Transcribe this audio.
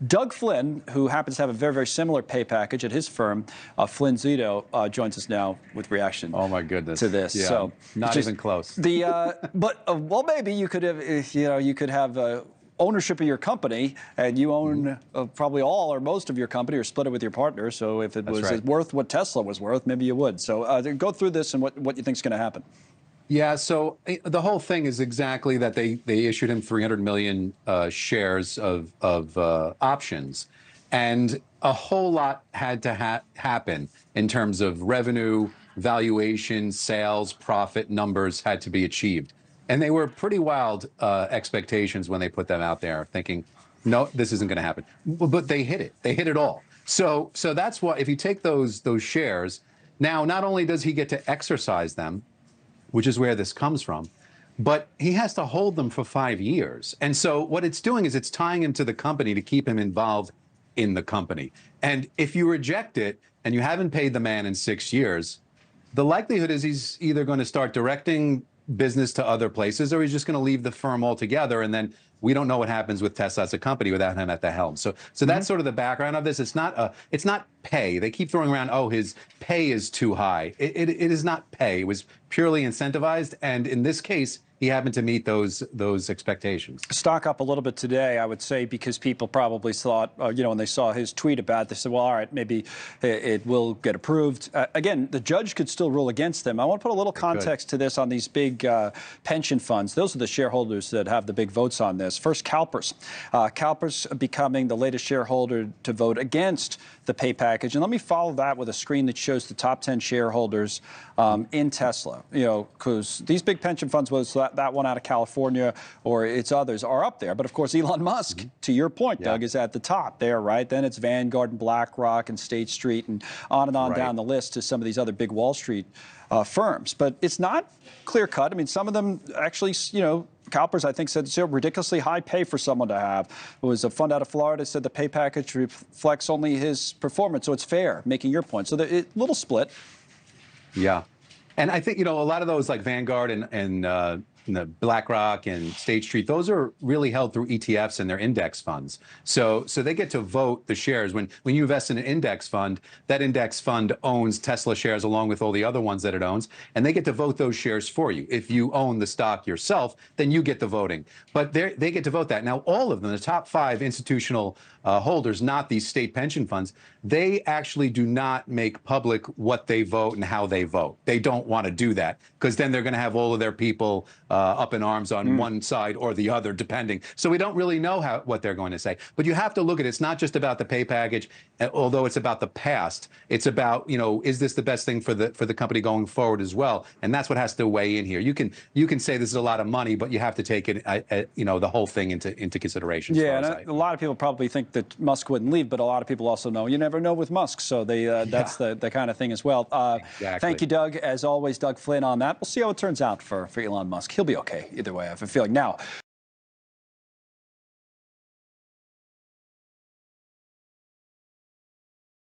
Doug Flynn, who happens to have a very, very similar pay package at his firm, Flynn Zito, joins us now with reaction. Oh my goodness! To this, yeah, so not even close. But well, maybe you could have, you could have ownership of your company, and you own probably all or most of your company, or split it with your partner. So if it was worth what Tesla was worth, maybe you would. So go through this and what you think is going to happen. Yeah, so the whole thing is exactly that they issued him 300 million shares of options, and a whole lot had to happen in terms of revenue, valuation, sales, profit numbers had to be achieved. And they were pretty wild expectations when they put them out there, thinking, no, this isn't going to happen. But they hit it. They hit it all. So that's why if you take those shares, now not only does he get to exercise them, which is where this comes from, but he has to hold them for 5 years. And so what it's doing is it's tying him to the company to keep him involved in the company. And if you reject it and you haven't paid the man in 6 years, the likelihood is he's either going to start directing business to other places, or he's just going to leave the firm altogether. And then we don't know what happens with Tesla as a company without him at the helm. So that's sort of the background of this. It's not pay. They keep throwing around, oh, his pay is too high. It is not pay. It was purely incentivized. And in this case, he happened to meet those expectations. Stock up a little bit today, I would say, because people probably thought, when they saw his tweet about it, they said, well, all right, maybe it will get approved. Again, the judge could still rule against them. I want to put a little context to this on these big pension funds. Those are the shareholders that have the big votes on this. First, CalPERS. CalPERS becoming the latest shareholder to vote against the pay package. And let me follow that with a screen that shows the top 10 shareholders in Tesla. Because these big pension funds, whether it's that one out of California or its others, are up there. But of course, Elon Musk, to your point, Doug, is at the top there, right? Then it's Vanguard and BlackRock and State Street and on down the list to some of these other big Wall Street firms. But it's not clear cut. I mean, some of them actually, CalPERS, I think, said it's ridiculously high pay for someone to have. It was a fund out of Florida said the pay package reflects only his performance, so it's fair, making your point. So the little split. Yeah. And I think, a lot of those like Vanguard and the BlackRock and State Street, those are really held through ETFs and their index funds. So they get to vote the shares. When you invest in an index fund, that index fund owns Tesla shares along with all the other ones that it owns, and they get to vote those shares for you. If you own the stock yourself, then you get the voting. But they get to vote that. Now, all of them, the top 5 institutional holders, not these state pension funds, they actually do not make public what they vote and how they vote. They don't want to do that, because then they're going to have all of their people up in arms on one side or the other, depending. So we don't really know what they're going to say. But you have to look at it. It's not just about the pay package, although it's about the past. It's about, is this the best thing for the company going forward as well? And that's what has to weigh in here. You can say this is a lot of money, but you have to take it, the whole thing into consideration. Yeah, and a lot of people probably think that Musk wouldn't leave, but a lot of people also know you never know with Musk. So that's the kind of thing as well. Exactly. Thank you, Doug. As always, Doug Flynn on that. We'll see how it turns out for Elon Musk. He'll be okay either way, I have a feeling. Now,